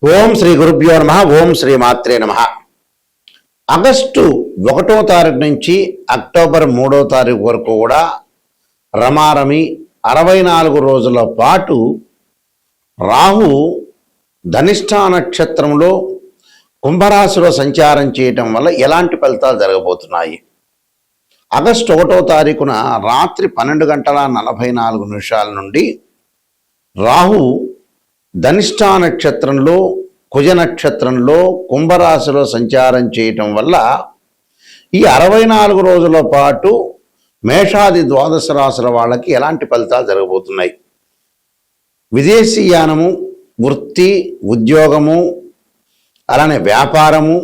ఓం శ్రీ గురుభ్యో నమః. ఓం శ్రీ మాత్రే నమః. ఆగస్టు 1వ తారీఖు నుంచి అక్టోబర్ 3వ తారీఖు వరకు కూడా రమారమి 64 రోజుల పాటు రాహు ధనిష్ఠా నక్షత్రంలో కుంభరాశిలో సంచారం చేయటం వల్ల ఎలాంటి ఫలితాలు జరగబోతున్నాయి? ఆగస్టు 1వ తారీఖున రాత్రి 12:44 నుండి రాహు ధనిష్ఠా నక్షత్రంలో కుజ నక్షత్రంలో కుంభరాశిలో సంచారం చేయటం వల్ల ఈ 64 రోజుల పాటు మేషాది ద్వాదశ రాశుల వాళ్ళకి ఎలాంటి ఫలితాలు జరగబోతున్నాయి? విదేశీయానము, వృత్తి, ఉద్యోగము, అలానే వ్యాపారము,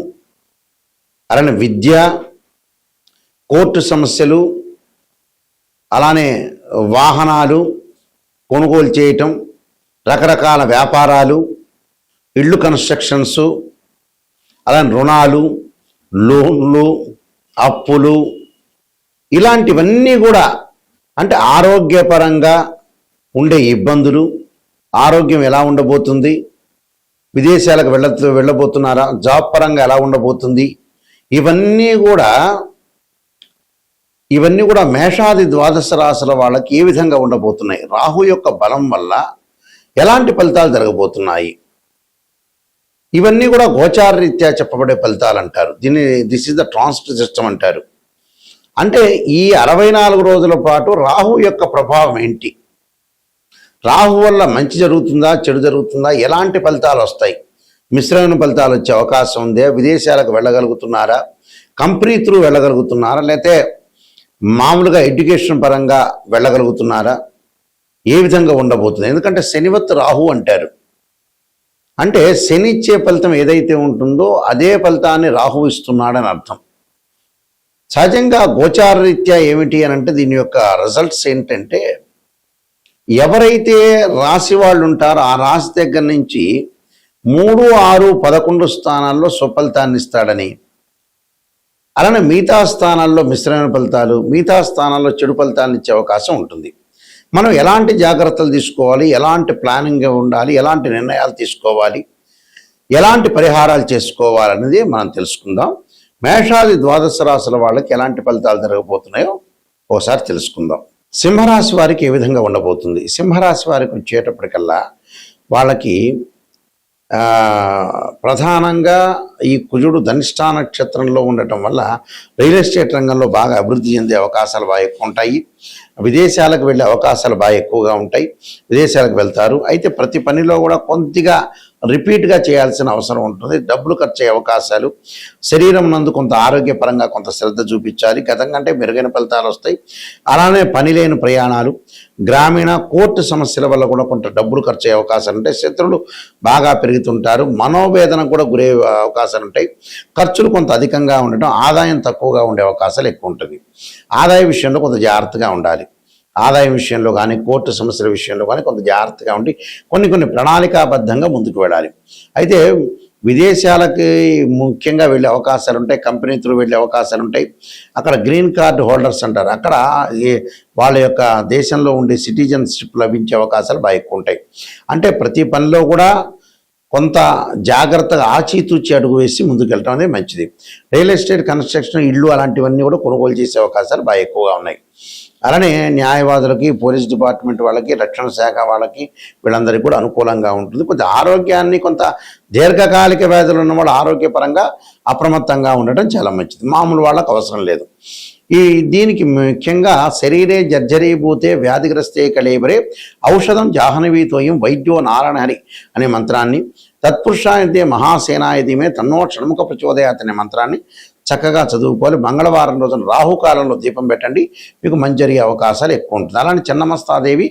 అలానే విద్య, కోర్టు సమస్యలు, అలానే వాహనాలు కొనుగోలు చేయటం, రకరకాల వ్యాపారాలు, ఇళ్ళు కన్స్ట్రక్షన్స్, అలానే రుణాలు, లోన్లు, అప్పులు, ఇలాంటివన్నీ కూడా అంటే ఆరోగ్యపరంగా ఉండే ఇబ్బందులు, ఆరోగ్యం ఎలా ఉండబోతుంది, విదేశాలకు వెళ్ళబోతున్నారా, జాబ్ పరంగా ఎలా ఉండబోతుంది, ఇవన్నీ కూడా మేషాది ద్వాదశ రాశుల వాళ్ళకి ఏ విధంగా ఉండబోతున్నాయి, రాహు యొక్క బలం వల్ల ఎలాంటి ఫలితాలు జరగబోతున్నాయి, ఇవన్నీ కూడా గోచార రీత్యా చెప్పబడే ఫలితాలు అంటారు. This is the transit system అంటారు. అంటే ఈ 64 రోజుల పాటు రాహు యొక్క ప్రభావం ఏంటి, రాహు వల్ల మంచి జరుగుతుందా, చెడు జరుగుతుందా, ఎలాంటి ఫలితాలు వస్తాయి, మిశ్రమైన ఫలితాలు వచ్చే అవకాశం ఉందా, విదేశాలకు వెళ్ళగలుగుతున్నారా, కంపెనీ త్రూ వెళ్ళగలుగుతున్నారా, లేకపోతే మామూలుగా ఎడ్యుకేషన్ పరంగా వెళ్ళగలుగుతున్నారా, ఏ విధంగా ఉండబోతుంది? ఎందుకంటే శనివత్ రాహు అంటారు. అంటే శని ఇచ్చే ఫలితం ఏదైతే ఉంటుందో అదే ఫలితాన్ని రాహు ఇస్తున్నాడని అర్థం. సహజంగా గోచార రీత్యా ఏమిటి అని అంటే దీని యొక్క రిజల్ట్స్ ఏంటంటే, ఎవరైతే రాశి వాళ్ళు ఉంటారో ఆ రాశి దగ్గర నుంచి 3, 6, 11 స్థానాల్లో స్వఫలితాన్ని ఇస్తాడని, అలానే మిగతా స్థానాల్లో మిశ్రమైన ఫలితాలు, మిగతా స్థానాల్లో చెడు ఫలితాలను ఇచ్చే అవకాశం ఉంటుంది. మనం ఎలాంటి జాగ్రత్తలు తీసుకోవాలి, ఎలాంటి ప్లానింగ్ ఉండాలి, ఎలాంటి నిర్ణయాలు తీసుకోవాలి, ఎలాంటి పరిహారాలు చేసుకోవాలనేది మనం తెలుసుకుందాం. మేషాది ద్వాదశ రాశుల వాళ్ళకి ఎలాంటి ఫలితాలు జరగబోతున్నాయో ఒకసారి తెలుసుకుందాం. సింహరాశి వారికి ఏ విధంగా ఉండబోతుంది? సింహరాశి వారికి వచ్చేటప్పటికల్లా వాళ్ళకి ప్రధానంగా ఈ కుజుడు ధనిష్ఠా నక్షత్రంలో ఉండటం వల్ల రియల్ ఎస్టేట్ రంగంలో బాగా అభివృద్ధి చెందే అవకాశాలు బాగా ఎక్కువ ఉంటాయి. విదేశాలకు వెళ్ళే అవకాశాలు బాగా ఎక్కువగా ఉంటాయి. విదేశాలకు వెళ్తారు. అయితే ప్రతి పనిలో కూడా కొద్దిగా రిపీట్గా చేయాల్సిన అవసరం ఉంటుంది. డబ్బులు ఖర్చు అయ్యే అవకాశాలు, శరీరం నందు కొంత ఆరోగ్యపరంగా కొంత శ్రద్ధ చూపించాలి. గతం కంటే మెరుగైన ఫలితాలు వస్తాయి. అలానే పని లేని ప్రయాణాలు, గ్రామీణ కోర్టు సమస్యల వల్ల కూడా కొంత డబ్బులు ఖర్చు అయ్యే అవకాశాలు ఉంటాయి. శత్రువులు బాగా పెరుగుతుంటారు. మనోవేదన కూడా గురే అవకాశాలు ఉంటాయి. ఖర్చులు కొంత అధికంగా ఉండటం, ఆదాయం తక్కువగా ఉండే అవకాశాలు ఎక్కువ ఉంటుంది. ఆదాయ విషయంలో కొంత జాగ్రత్తగా ఉండాలి. ఆదాయం విషయంలో కానీ, కోర్టు సమస్యల విషయంలో కానీ కొంత జాగ్రత్తగా ఉండి కొన్ని ప్రణాళికాబద్ధంగా ముందుకు వెళ్ళాలి. అయితే విదేశాలకి ముఖ్యంగా వెళ్ళే అవకాశాలు ఉంటాయి. కంపెనీ త్రూ వెళ్ళే అవకాశాలు ఉంటాయి. అక్కడ గ్రీన్ కార్డు హోల్డర్స్ అంటారు. అక్కడ వాళ్ళ యొక్క దేశంలో ఉండే సిటిజన్షిప్ లభించే అవకాశాలు బాగా ఎక్కువ ఉంటాయి. అంటే ప్రతి పనిలో కూడా కొంత జాగ్రత్తగా ఆచితూచి అడుగు వేసి ముందుకు వెళ్ళటం అనేది మంచిది. రియల్ ఎస్టేట్, కన్స్ట్రక్షన్, ఇళ్ళు అలాంటివన్నీ కూడా కొనుగోలు చేసే అవకాశాలు బాగా ఎక్కువగా ఉన్నాయి. అలానే న్యాయవాదులకి, పోలీస్ డిపార్ట్మెంట్ వాళ్ళకి, రక్షణ శాఖ వాళ్ళకి, వీళ్ళందరికీ కూడా అనుకూలంగా ఉంటుంది. కొంత ఆరోగ్యాన్ని, కొంత దీర్ఘకాలిక వ్యాధులు ఉన్న వాళ్ళు ఆరోగ్యపరంగా అప్రమత్తంగా ఉండటం చాలా మంచిది. మామూలు వాళ్ళకు అవసరం లేదు. దీనికి ముఖ్యంగా శరీరే జర్జరీభూతే వ్యాధిగ్రస్తే కళేబరే ఔషధం జాహ్నవీతోయం వైద్యో నారాయణహరి అనే మంత్రాన్ని, తత్పురుషాయతే మహాసేనాయతిమే తన్నో షణ్ముఖ ప్రచోదయాత్ అనే మంత్రాన్ని చక్కగా చదువుకోవాలి. మంగళవారం రోజున రాహుకాలంలో దీపం పెట్టండి, మీకు మంచి జరిగే అవకాశాలు ఎక్కువ ఉంటుంది. అలానే చిన్నమస్తాదేవి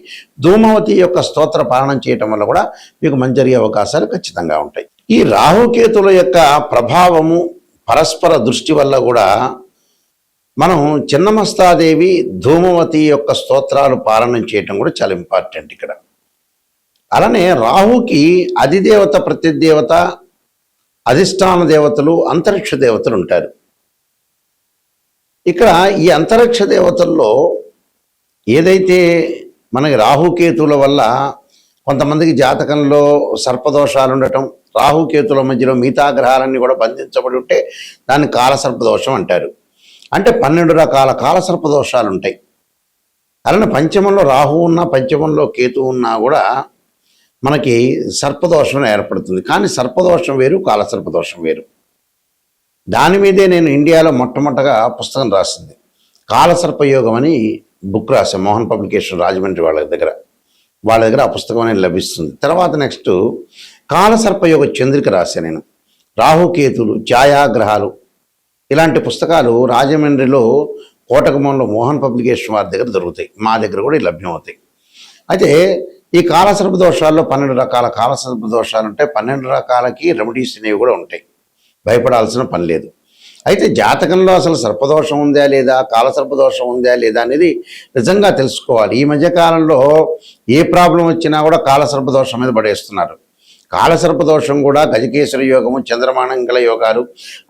ధూమవతి యొక్క స్తోత్ర పాలనం చేయటం వల్ల కూడా మీకు మంచి జరిగే అవకాశాలు ఖచ్చితంగా ఉంటాయి. ఈ రాహుకేతుల యొక్క ప్రభావము, పరస్పర దృష్టి వల్ల కూడా మనం చిన్నమస్తాదేవి, ధూమవతి యొక్క స్తోత్రాలు పాలనం చేయటం కూడా చాలా ఇంపార్టెంట్ ఇక్కడ. అలానే రాహుకి అధిదేవత, ప్రతిదేవత, అధిష్టాన దేవతలు, అంతరిక్ష దేవతలు ఉంటారు. ఇక్కడ ఈ అంతరిక్ష దేవతల్లో ఏదైతే మనకి రాహుకేతుల వల్ల కొంతమందికి జాతకంలో సర్పదోషాలు ఉండటం, రాహుకేతుల మధ్యలో మిగతా గ్రహాలన్నీ కూడా బంధించబడి ఉంటే దాన్ని కాలసర్పదోషం అంటారు. అంటే 12 రకాల కాలసర్పదోషాలు ఉంటాయి. అలానే పంచమంలో రాహు ఉన్నా పంచమంలో కేతు ఉన్నా కూడా మనకి సర్పదోషం ఏర్పడుతుంది. కానీ సర్పదోషం వేరు, కాలసర్పదోషం వేరు. దాని మీదే నేను ఇండియాలో మొట్టమొదటగా పుస్తకం రాసింది. కాలసర్పయోగం అని బుక్ రాశాను మోహన్ పబ్లికేషన్ రాజమండ్రి వాళ్ళ దగ్గర ఆ పుస్తకం అనేది లభిస్తుంది. తర్వాత నెక్స్ట్ కాలసర్పయోగ చంద్రిక రాశాను నేను. రాహుకేతులు, ఛాయాగ్రహాలు ఇలాంటి పుస్తకాలు రాజమండ్రిలో కోటగుమ్మంలో మోహన్ పబ్లికేషన్ వారి దగ్గర దొరుకుతాయి. మా దగ్గర కూడా లభ్యమవుతాయి. అయితే ఈ కాలసర్ప దోషాల్లో 12 రకాల కాలసర్ప దోషాలు ఉంటాయి. 12 రకాలకి రెమెడీస్ అనేవి కూడా ఉంటాయి. భయపడాల్సిన పని లేదు. అయితే జాతకంలో అసలు సర్పదోషం ఉందా లేదా, కాలసర్పదోషం ఉందా లేదా అనేది నిజంగా తెలుసుకోవాలి. ఈ మధ్యకాలంలో ఏ ప్రాబ్లం వచ్చినా కూడా కాలసర్పదోషం మీద పడేస్తున్నారు. కాలసర్పదోషం కూడా గజకేశ్వర యోగము, చంద్రమానంగళ యోగాలు,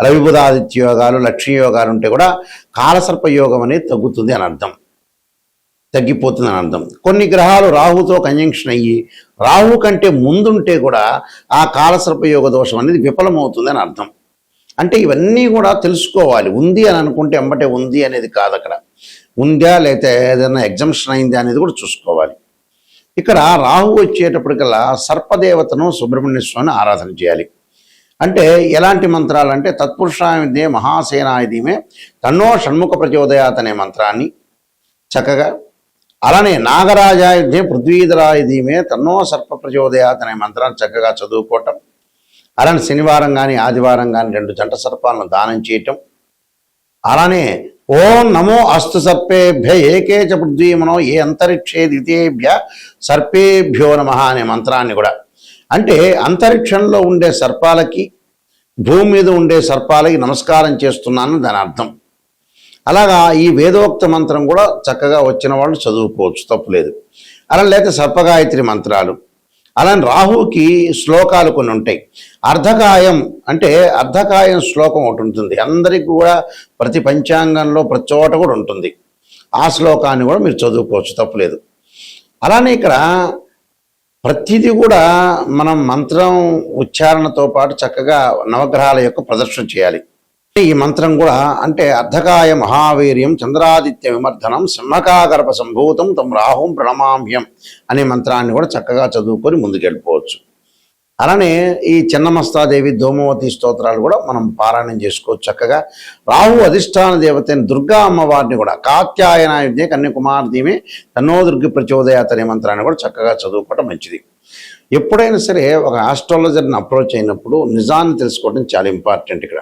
రవిబుధాదిత్య యోగాలు, లక్ష్మీ యోగాలు ఉంటే కూడా కాలసర్ప యోగం అనేది తగ్గుతుంది అని అర్థం, తగ్గిపోతుంది అని అర్థం. కొన్ని గ్రహాలు రాహుతో కంజంక్షన్ అయ్యి రాహు కంటే ముందుంటే కూడా ఆ కాలసర్ప యోగ దోషం అనేది విఫలమవుతుంది అని అర్థం. అంటే ఇవన్నీ కూడా తెలుసుకోవాలి. ఉంది అని అనుకుంటే ఎంబటే ఉంది అనేది కాదు, అక్కడ ఉందా లేకపోతే ఏదైనా ఎగ్జంప్షన్ అయిందా అనేది కూడా చూసుకోవాలి. ఇక్కడ రాహు వచ్చేటప్పటికల్లా సర్పదేవతను సుబ్రహ్మణ్య స్వామిని ఆరాధన చేయాలి. అంటే ఎలాంటి మంత్రాలు అంటే తత్పురుషాయుధే మహాసేనాయుధీమే తన్నో షణ్ముఖ ప్రచోదయాత్ అనే మంత్రాన్ని చక్కగా, అలానే నాగరాజాయుధే పృథ్వీధరాయుధీమే తన్నో సర్ప ప్రచోదయాత్ అనే మంత్రాన్ని చక్కగా చదువుకోవటం. అలానే శనివారం కానీ ఆదివారం కానీ 2 జంట సర్పాలను దానం చేయటం. అలానే ఓం నమో అస్తు సర్పేభ్య ఏకే చ పృథ్వీమనో ఏ అంతరిక్షే ద్వితీయేభ్య సర్పేభ్యో నమః అనే మంత్రాన్ని కూడా, అంటే అంతరిక్షంలో ఉండే సర్పాలకి భూమి మీద ఉండే సర్పాలకి నమస్కారం చేస్తున్నాను దాని అర్థం. అలాగా ఈ వేదోక్త మంత్రం కూడా చక్కగా వచ్చిన వాళ్ళు చదువుకోవచ్చు, తప్పులేదు. అలా లేక సర్పగాయత్రి మంత్రాలు. అలానే రాహుకి శ్లోకాలు కొన్ని ఉంటాయి. అర్ధకాయం అంటే అర్ధకాయం శ్లోకం ఒకటి ఉంటుంది, అందరికీ కూడా ప్రతి పంచాంగంలో ప్రతి చోట కూడా ఉంటుంది. ఆ శ్లోకాన్ని కూడా మీరు చదువుకోవచ్చు, తప్పులేదు. అలానే ఇక్కడ ప్రతిదీ కూడా మనం మంత్రం ఉచ్చారణతో పాటు చక్కగా నవగ్రహాల యొక్క ప్రదర్శన చేయాలి. ఈ మంత్రం కూడా అంటే అర్ధకాయ మహావీర్యం చంద్రాదిత్య విమర్ధనం సింహకాగర్భ సంభూతం తం రాహుం ప్రణమామ్యం అనే మంత్రాన్ని కూడా చక్కగా చదువుకొని ముందుకెళ్ళిపోవచ్చు. అలానే ఈ చిన్నమస్తాదేవి దోమవతి స్తోత్రాలు కూడా మనం పారాయణం చేసుకోవచ్చు చక్కగా. రాహు అధిష్టాన దేవతైన దుర్గా అమ్మవారిని కూడా కాత్యాయనాయుధే కన్యాకుమార్దీమే తన్నో దుర్గి ప్రచోదయాత్ అనే మంత్రాన్ని కూడా చక్కగా చదువుకోవడం మంచిది. ఎప్పుడైనా సరే ఒక ఆస్ట్రాలజర్ని అప్రోచ్ అయినప్పుడు నిజాన్ని తెలుసుకోవడం చాలా ఇంపార్టెంట్. ఇక్కడ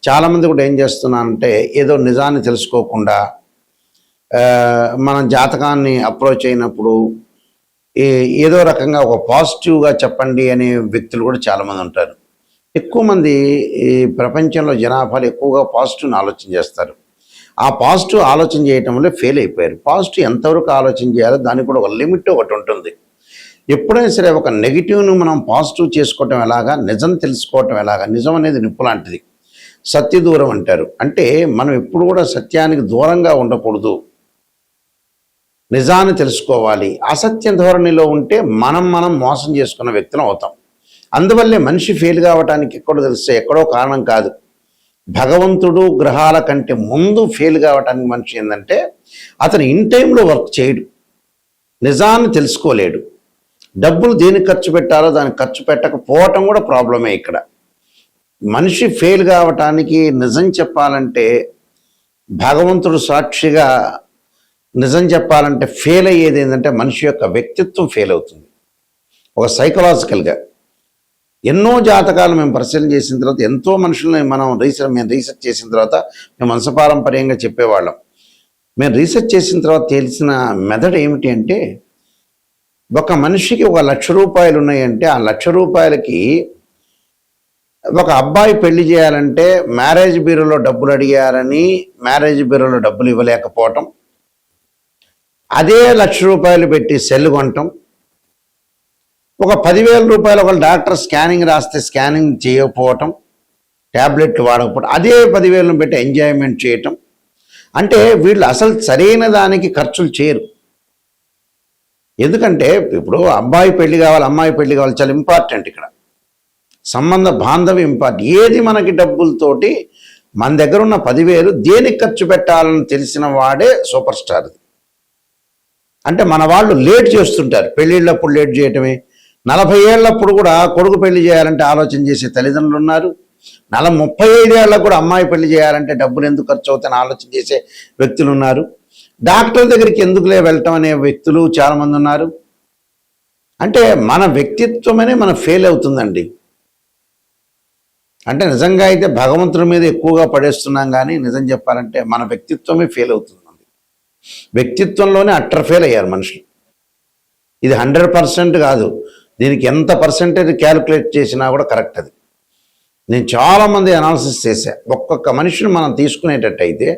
చాలామంది కూడా ఏం చేస్తున్నారంటే ఏదో నిజాన్ని తెలుసుకోకుండా మనం జాతకాన్ని అప్రోచ్ అయినప్పుడు ఏదో రకంగా ఒక పాజిటివ్గా చెప్పండి అనే వ్యక్తులు కూడా చాలామంది ఉంటారు. ఎక్కువ మంది ఈ ప్రపంచంలో జనాభాలు ఎక్కువగా పాజిటివ్ని ఆలోచన చేస్తారు. ఆ పాజిటివ్ ఆలోచన చేయటం వల్ల ఫెయిల్ అయిపోయారు. పాజిటివ్ ఎంతవరకు ఆలోచన చేయాలో దానికి కూడా ఒక లిమిట్ ఒకటి ఉంటుంది. ఎప్పుడైనా సరే ఒక నెగిటివ్ను మనం పాజిటివ్ చేసుకోవటం ఎలాగా, నిజం తెలుసుకోవటం ఎలాగా. నిజం అనేది నిప్పు లాంటిది, సత్య దూరం అంటారు. అంటే మనం ఎప్పుడు కూడా సత్యానికి దూరంగా ఉండకూడదు, నిజాన్ని తెలుసుకోవాలి. అసత్య ధోరణిలో ఉంటే మనం మోసం చేసుకున్న వ్యక్తులం అవుతాం. అందువల్లే మనిషి ఫెయిల్ కావటానికి ఎక్కడో తెలిస్తే ఎక్కడో కారణం కాదు. భగవంతుడు గ్రహాల కంటే ముందు ఫెయిల్ కావటానికి మనిషి ఏంటంటే అతను ఇన్ టైంలో వర్క్ చేయడు, నిజాన్ని తెలుసుకోలేడు. డబ్బులు దేనికి ఖర్చు పెట్టాలో దానికి ఖర్చు పెట్టకపోవటం కూడా ప్రాబ్లమే. ఇక్కడ మనిషి ఫెయిల్ కావటానికి నిజం చెప్పాలంటే భగవంతుడు సాక్షిగా నిజం చెప్పాలంటే ఫెయిల్ అయ్యేది ఏంటంటే మనిషి యొక్క వ్యక్తిత్వం ఫెయిల్ అవుతుంది. ఒక సైకలాజికల్గా ఎన్నో జాతకాలు మేము పరిశీలన చేసిన తర్వాత ఎంతో మనుషుల్ని మేము రీసెర్చ్ చేసిన తర్వాత మేము వంశపారంపర్యంగా చెప్పేవాళ్ళం. మేము రీసెర్చ్ చేసిన తర్వాత తెలిసిన మెథడ్ ఏమిటి అంటే ఒక మనిషికి 1,00,000 రూపాయలు ఉన్నాయంటే ఆ 1,00,000 రూపాయలకి ఒక అబ్బాయి పెళ్లి చేయాలంటే మ్యారేజ్ బ్యూరోలో డబ్బులు అడిగారని మ్యారేజ్ బ్యూరోలో డబ్బులు ఇవ్వలేకపోవటం, అదే 1,00,000 రూపాయలు పెట్టి సెల్ కొనటం, ఒక 10,000 రూపాయలు ఒక డాక్టర్ స్కానింగ్ రాస్తే స్కానింగ్ చేయకపోవటం, ట్యాబ్లెట్లు వాడకపోవటం, అదే 10,000 పెట్టి ఎంజాయ్మెంట్ చేయటం. అంటే వీళ్ళు అసలు సరైన దానికి ఖర్చులు చేయరు. ఎందుకంటే ఇప్పుడు అబ్బాయి పెళ్లి కావాలి, అమ్మాయి పెళ్లి కావాలి, చాలా ఇంపార్టెంట్. ఇక్కడ సంబంధ బాంధవ్యం ఇంపార్టెంట్. ఏది మనకి డబ్బులతోటి మన దగ్గర ఉన్న 10,000 దేనికి ఖర్చు పెట్టాలని తెలిసిన వాడే సూపర్ స్టార్. అంటే మన వాళ్ళు లేట్ చేస్తుంటారు, పెళ్ళిళ్ళప్పుడు లేట్ చేయటమే. 40 ఏళ్ళప్పుడు కూడా కొడుకు పెళ్లి చేయాలంటే ఆలోచన చేసే తల్లిదండ్రులు ఉన్నారు. 35 ఏళ్ళకు కూడా అమ్మాయి పెళ్లి చేయాలంటే డబ్బులు ఎందుకు ఖర్చు అవుతాయని ఆలోచన చేసే వ్యక్తులు ఉన్నారు. డాక్టర్ దగ్గరికి ఎందుకులే వెళ్ళటం అనే వ్యక్తులు చాలామంది ఉన్నారు. అంటే మన వ్యక్తిత్వమనే మనం ఫెయిల్ అవుతుందండి. అంటే నిజంగా అయితే భగవంతుడి మీద ఎక్కువగా పడేస్తున్నాం, కానీ నిజం చెప్పాలంటే మన వ్యక్తిత్వమే ఫెయిల్ అవుతుంది. వ్యక్తిత్వంలోనే అట్టర్ ఫెయిల్ అయ్యారు మనుషులు. ఇది 100% కాదు, దీనికి ఎంత పర్సెంటేజ్ క్యాలిక్యులేట్ చేసినా కూడా కరెక్ట్. అది నేను చాలామంది అనాలిసిస్ చేశా. ఒక్కొక్క మనిషిని మనం తీసుకునేటట్టయితే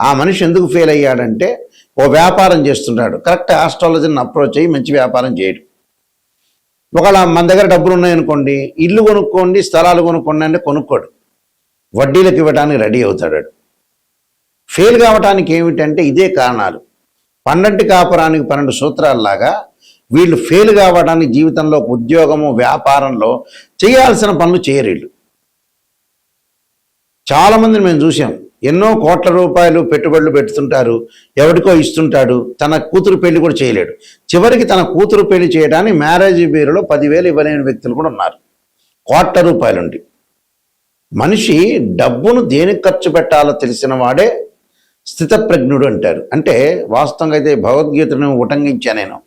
ఆ మనిషి ఎందుకు ఫెయిల్ అయ్యాడంటే, ఓ వ్యాపారం చేస్తున్నాడు, కరెక్ట్ ఆస్ట్రాలజీని అప్రోచ్ అయ్యి మంచి వ్యాపారం చేయడు. ఒకవేళ మన దగ్గర డబ్బులు ఉన్నాయనుకోండి, ఇల్లు కొనుక్కోండి, స్థలాలు కొనుక్కోండి అంటే కొనుక్కోడు, వడ్డీలకు ఇవ్వడానికి రెడీ అవుతాడు. ఫెయిల్ కావటానికి ఏమిటంటే ఇదే కారణాలు. 12 కాపురానికి 12 సూత్రాల్లాగా వీళ్ళు ఫెయిల్ కావడానికి జీవితంలో ఉద్యోగము, వ్యాపారంలో చేయాల్సిన పనులు చేయరు వీళ్ళు. చాలామందిని మేము చూసాం, ఎన్నో కోట్ల రూపాయలు పెట్టుబడులు పెడుతుంటారు, ఎవరికో ఇస్తుంటాడు, తన కూతురు పెళ్లి కూడా చేయలేడు. చివరికి తన కూతురు పెళ్లి చేయడానికి మ్యారేజ్ బ్యూరోలో 10,000 ఇవ్వలేని వ్యక్తులు కూడా ఉన్నారు. కోట్ల రూపాయలుండి. మనిషి డబ్బును దేనికి ఖర్చు పెట్టాలో తెలిసిన వాడే స్థితప్రజ్ఞుడు అంటారు. అంటే వాస్తవంగా అయితే భగవద్గీతను ఉటంకించా నేను.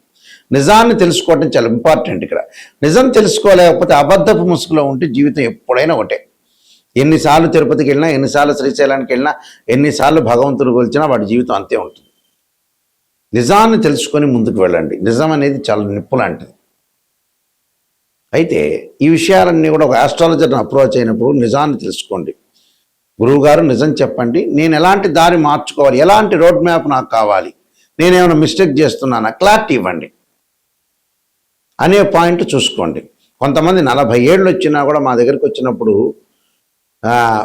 నిజాన్ని తెలుసుకోవటం చాలా ఇంపార్టెంట్. ఇక్కడ నిజం తెలుసుకోలేకపోతే అబద్ధపు ముసుగులో ఉంటే జీవితం ఎప్పుడైనా ఒకటే. ఎన్నిసార్లు తిరుపతికి వెళ్ళినా, ఎన్నిసార్లు శ్రీశైలానికి వెళ్ళినా, ఎన్నిసార్లు భగవంతుడు కొలిచినా వాడి జీవితం అంతే ఉంటుంది. నిజాన్ని తెలుసుకొని ముందుకు వెళ్ళండి. నిజం అనేది చాలా నిప్పు లాంటిది. అయితే ఈ విషయాలన్నీ కూడా ఒక ఆస్ట్రాలజర్ని అప్రోచ్ అయినప్పుడు నిజాన్ని తెలుసుకోండి. గురువుగారు నిజం చెప్పండి, నేను ఎలాంటి దారి మార్చుకోవాలి, ఎలాంటి రోడ్ మ్యాప్ నాకు కావాలి, నేనేమైనా మిస్టేక్ చేస్తున్నానా, క్లారిటీ ఇవ్వండి అనే పాయింట్ చూసుకోండి. కొంతమంది 40 ఏళ్ళు వచ్చినా కూడా మా దగ్గరికి వచ్చినప్పుడు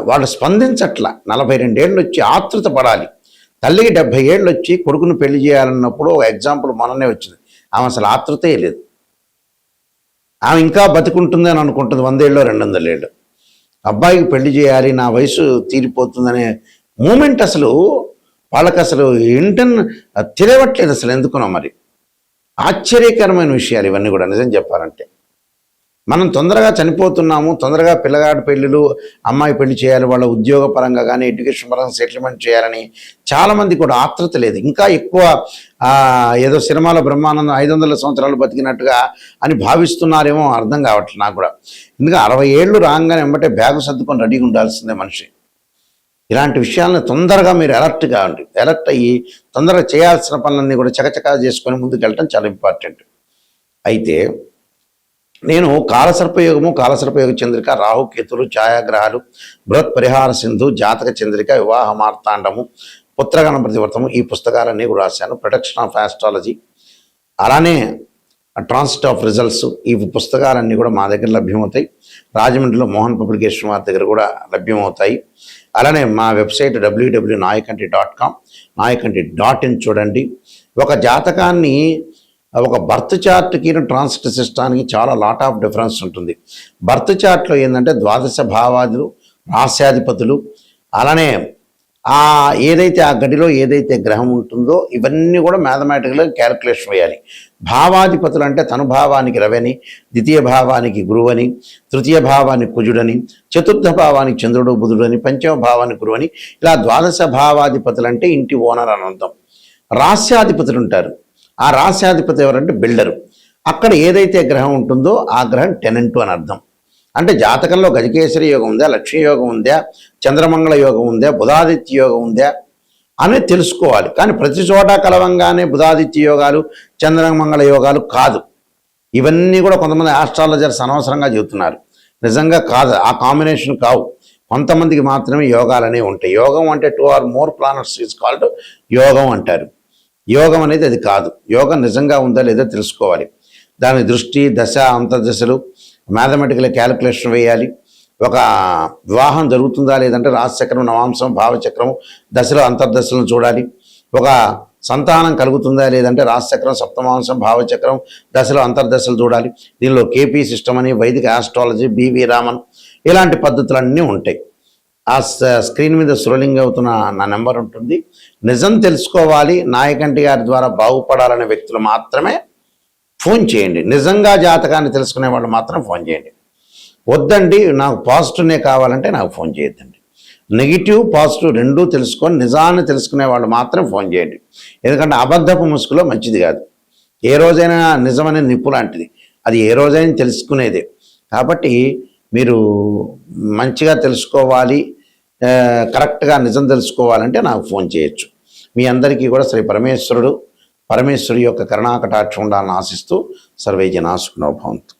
వాళ్ళు స్పందించట్ల. 42 ఏళ్ళు వచ్చి ఆతృత పడాలి. తల్లికి 70 ఏళ్ళు వచ్చి కొడుకును పెళ్లి చేయాలన్నప్పుడు ఒక ఎగ్జాంపుల్ మననే వచ్చింది. ఆమె అసలు ఆతృతే లేదు. ఆమె ఇంకా బతికుంటుంది అని అనుకుంటుంది, 100 ఏళ్ళు 200 ఏళ్ళు. అబ్బాయికి పెళ్లి చేయాలి, నా వయసు తీరిపోతుందనే మూమెంట్ అసలు వాళ్ళకి అసలు ఏంటని తెలియట్లేదు అసలు, ఎందుకునో మరి. ఆశ్చర్యకరమైన విషయాలు ఇవన్నీ కూడా నిజం చెప్పాలంటే. మనం తొందరగా చనిపోతున్నాము, తొందరగా పిల్లగాడి పెళ్ళిళ్ళు, అమ్మాయి పెళ్లి చేయాలి, వాళ్ళ ఉద్యోగ పరంగా కానీ ఎడ్యుకేషన్ పరంగా సెటిల్మెంట్ చేయాలని చాలామంది కూడా ఆత్రత లేదు. ఇంకా ఎక్కువ ఏదో సినిమాలో బ్రహ్మానందం 500 సంవత్సరాలు బతికినట్టుగా అని భావిస్తున్నారేమో, అర్థం కావట్లేదు నాకు కూడా. ఎందుకంటే 60 ఏళ్ళు రాగానే వెంబటే బ్యాగు సర్దుకొని రెడీగా ఉండాల్సిందే మనిషి. ఇలాంటి విషయాలను తొందరగా మీరు అలర్ట్ కావండి. అలర్ట్ అయ్యి తొందరగా చేయాల్సిన పనులన్నీ కూడా చకచకా చేసుకొని ముందుకు వెళ్ళటం చాలా ఇంపార్టెంట్. అయితే నేను కాలసర్పయోగము, కాలసర్పయోగ చంద్రిక, రాహుకేతులు, ఛాయాగ్రహాలు, బృహత్ పరిహార సింధు, జాతక చంద్రిక, వివాహ మార్తాండము, పుత్రగణపతి వ్రతము, ఈ పుస్తకాలన్నీ కూడా రాశాను. ప్రొటెక్షన్ ఆఫ్ ఆస్ట్రాలజీ, అలానే ట్రాన్సిట్ ఆఫ్ రిజల్ట్స్, ఈ పుస్తకాలన్నీ కూడా మా దగ్గర లభ్యమవుతాయి. రాజమండ్రిలో మోహన్ పబ్లికేషన్ వారి దగ్గర కూడా లభ్యమవుతాయి. అలానే మా వెబ్సైట్ www.nayakanti.com, nayakanti.in చూడండి. ఒక జాతకాన్ని ఒక బర్త్ చార్ట్కి ట్రాన్సిట్ సిస్టానికి చాలా లాట్ ఆఫ్ డిఫరెన్స్ ఉంటుంది. బర్త్ చార్ట్లో ఏంటంటే ద్వాదశ భావాదులు, రాస్యాధిపతులు, అలానే ఏదైతే ఆ గడిలో ఏదైతే గ్రహం ఉంటుందో ఇవన్నీ కూడా మ్యాథమెటికల్గా క్యాలిక్యులేషన్ వేయాలి. భావాధిపతులు అంటే తనుభావానికి రవని, ద్వితీయ భావానికి గురువని, తృతీయ భావానికి కుజుడని, చతుర్థ భావానికి చంద్రుడు బుధుడని, పంచమ భావానికి గురువని, ఇలా ద్వాదశ భావాధిపతులు అంటే ఇంటి ఓనర్ అని అర్థం. రాస్యాధిపతులు ఉంటారు. ఆ రాస్యాధిపతి ఎవరంటే బిల్డరు. అక్కడ ఏదైతే గ్రహం ఉంటుందో ఆ గ్రహం టెనెంటు అని అర్థం. అంటే జాతకంలో గజకేసరి యోగం ఉందా, లక్ష్మీ యోగం ఉందా, చంద్రమంగళ యోగం ఉందా, బుధాదిత్య యోగం ఉందా అనేది తెలుసుకోవాలి. కానీ ప్రతి చోట కలవంగానే బుధాదిత్య యోగాలు, చంద్రమంగళ యోగాలు కాదు. ఇవన్నీ కూడా కొంతమంది ఆస్ట్రాలజర్స్ అనవసరంగా చెబుతున్నారు. నిజంగా కాదు, ఆ కాంబినేషన్ కావు. కొంతమందికి మాత్రమే యోగాలు అనేవి ఉంటాయి. యోగం అంటే 2 or more planets is called యోగం అంటారు. యోగం అనేది అది కాదు. యోగం నిజంగా ఉందా లేదా తెలుసుకోవాలి. దాని దృష్టి, దశ, అంతర్దశలు మ్యాథమెటికల్ క్యాలిక్యులేషన్ వేయాలి. ఒక వివాహం జరుగుతుందా లేదంటే రాశిచక్రం, నవాంశం, భావచక్రం, దశలు, అంతర్దశలను చూడాలి. ఒక సంతానం కలుగుతుందా లేదంటే రాశిచక్రం, సప్తమాంశం, భావచక్రం, దశలు, అంతర్దశలు చూడాలి. దీనిలో కేపీ సిస్టమ్ అని, వైదిక ఆస్ట్రాలజీ, బివి రామన్ ఇలాంటి పద్ధతులన్నీ ఉంటాయి. ఆ స్క్రీన్ మీద స్క్రోలింగ్ అవుతున్న నా నెంబర్ ఉంటుంది. నిజం తెలుసుకోవాలి, నాయకంటి గారి ద్వారా బాగుపడాలనే వ్యక్తులు మాత్రమే ఫోన్ చేయండి. నిజంగా జాతకాన్ని తెలుసుకునే వాళ్ళు మాత్రం ఫోన్ చేయండి. వద్దండి నాకు పాజిటివ్నే కావాలంటే నాకు ఫోన్ చేయొద్దండి. నెగిటివ్ పాజిటివ్ రెండూ తెలుసుకొని నిజాన్ని తెలుసుకునే వాళ్ళు మాత్రం ఫోన్ చేయండి. ఎందుకంటే అబద్ధపు ముసుగులో మంచిది కాదు. ఏ రోజైనా నిజమనే నిప్పు లాంటిది, అది ఏ రోజైనా తెలుసుకునేదే. కాబట్టి మీరు మంచిగా తెలుసుకోవాలి, కరెక్ట్గా నిజం తెలుసుకోవాలంటే నాకు ఫోన్ చేయొచ్చు. మీ అందరికీ కూడా శ్రీ పరమేశ్వరుడి యొక్క కరుణాకటాక్షం ఉండాలని ఆశిస్తూ సర్వే జనా సుఖినో భవంతు.